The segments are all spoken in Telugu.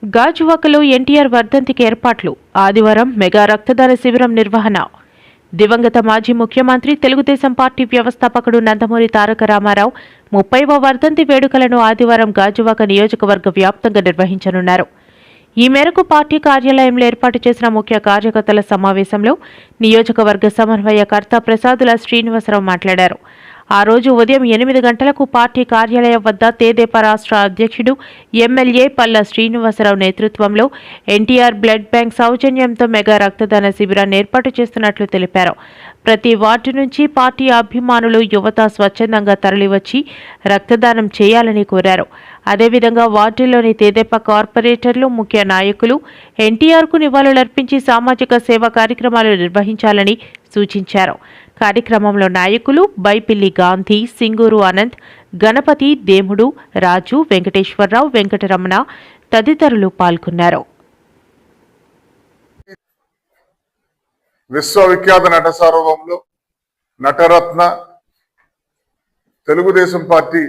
గాజువాకలో ఎన్టీఆర్ వర్ధంతికి ఏర్పాట్లు. ఆదివారం మెగా రక్తదాన శిబిరం నిర్వహణ. దివంగత మాజీ ముఖ్యమంత్రి తెలుగుదేశం పార్టీ వ్యవస్థాపకుడు నందమూరి తారక రామారావు 30వ వర్ధంతి వేడుకలను ఆదివారం గాజువాక నియోజకవర్గ వ్యాప్తంగా నిర్వహించనున్నారు. ఈ మేరకు పార్టీ కార్యాలయంలో ఏర్పాటు చేసిన ముఖ్య కార్యకర్తల సమావేశంలో నియోజకవర్గ సమన్వయకర్త ప్రసాదుల శ్రీనివాసరావు మాట్లాడారు. ఆ రోజు ఉదయం 8 గంటలకు పార్టీ కార్యాలయం వద్ద తెదేపా రాష్ట్ర అధ్యక్షుడు ఎమ్మెల్యే పల్లా శ్రీనివాసరావు నేతృత్వంలో ఎన్టీఆర్ బ్లడ్ బ్యాంక్ సౌజన్యంతో మెగా రక్తదాన శిబిరాన్ని ఏర్పాటు చేస్తున్నట్లు తెలిపారు. ప్రతి వార్డు నుంచి పార్టీ అభిమానులు, యువత స్వచ్ఛందంగా తరలివచ్చి రక్తదానం చేయాలని కోరారు. అదేవిధంగా వార్డుల్లోని తెదేపా కార్పొరేటర్లు, ముఖ్య నాయకులు ఎన్టీఆర్కు నివాళులర్పించి సామాజిక సేవా కార్యక్రమాలు నిర్వహించాలని సూచించారు. కార్యక్రమంలో నాయకులు బైపిల్లి గాంధీ, సింగూరు అనంత్, గణపతి, దేముడు, రాజు, వెంకటేశ్వరరావు, వెంకటరమణ తదితరులు పాల్గొన్నారు. విశ్వవిఖ్యాత నట సార్వభౌములు, నటరత్న, తెలుగుదేశం పార్టీ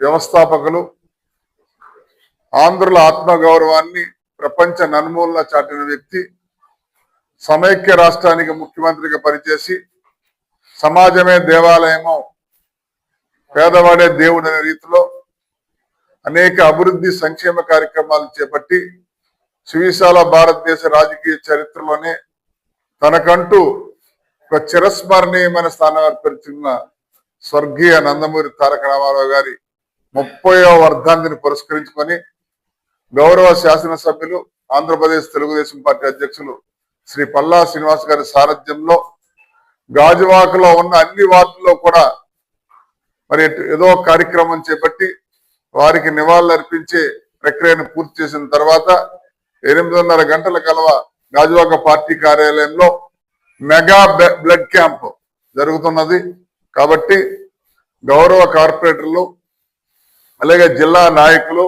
వ్యవస్థాపకులు, ఆంధ్రుల ఆత్మగౌరవాన్ని ప్రపంచ నలుమూలన చాటిన వ్యక్తి, సమైక్య రాష్ట్రానికి ముఖ్యమంత్రిగా పనిచేసి సమాజమే దేవాలయము, పేదవాడే దేవుడు అనే రీతిలో అనేక అభివృద్ధి సంక్షేమ కార్యక్రమాలు చేపట్టి సువిశాల భారతదేశ రాజకీయ చరిత్రలోనే తనకంటూ ఒక చిరస్మరణీయమైన స్థానం ఏర్పరిచిన స్వర్గీయ నందమూరి తారక రామారావు గారి 30వ వర్ధంతిని పురస్కరించుకొని గౌరవ శాసనసభ్యులు, ఆంధ్రప్రదేశ్ తెలుగుదేశం పార్టీ అధ్యక్షులు శ్రీ పల్లా శ్రీనివాస్ గారి సారథ్యంలో గాజువాకలో ఉన్న అన్ని వార్డుల్లో కూడా మరి ఏదో కార్యక్రమం చేపట్టి వారికి నివాళులు అర్పించే ప్రక్రియను పూర్తి చేసిన తర్వాత 8:30 గంటల కలవ గాజువాక పార్టీ కార్యాలయంలో మెగా బ్లడ్ క్యాంప్ జరుగుతున్నది. కాబట్టి గౌరవ కార్పొరేటర్లు, అలాగే జిల్లా నాయకులు,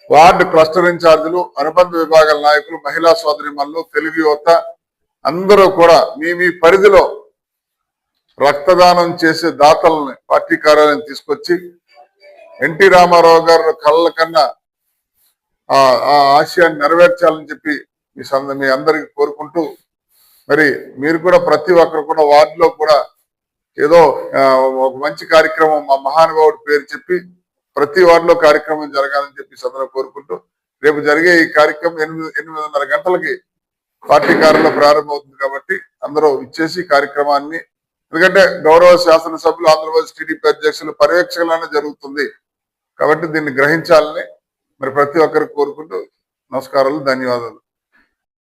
వార్డు క్లస్టర్ ఇన్ఛార్జీలు, అనుబంధ విభాగాల నాయకులు, మహిళా సోదరిమణులు, తెలుగు యువత అందరూ కూడా మీ పరిధిలో రక్తదానం చేసే దాతలని పార్టీ కార్యాలయం తీసుకొచ్చి ఎన్టీ రామారావు గారు కళ్ళ కన్నా ఆ ఆశయాన్ని నెరవేర్చాలని చెప్పి మీ అందరికి కోరుకుంటూ, మరి మీరు కూడా ప్రతి ఒక్కరు కూడా వార్డులో కూడా ఏదో ఒక మంచి కార్యక్రమం మా మహానుభావుడి పేరు చెప్పి ప్రతి వార్డులో కార్యక్రమం జరగాలని చెప్పి సందర్భంగా కోరుకుంటూ, రేపు జరిగే ఈ కార్యక్రమం 8:30 గంటలకి పార్టీ కార్యాలయంలో ప్రారంభమవుతుంది. కాబట్టి అందరూ ఇచ్చేసి కార్యక్రమాన్ని, ఎందుకంటే గౌరవ శాసనసభ్యులు, ఆంధ్రప్రదేశ్ టీడీపీ అధ్యక్షులు పర్యవేక్షణలోనే జరుగుతుంది కాబట్టి దీన్ని గ్రహించాలని మరి ప్రతి ఒక్కరికి కోరుకుంటూ నమస్కారాలు, ధన్యవాదాలు.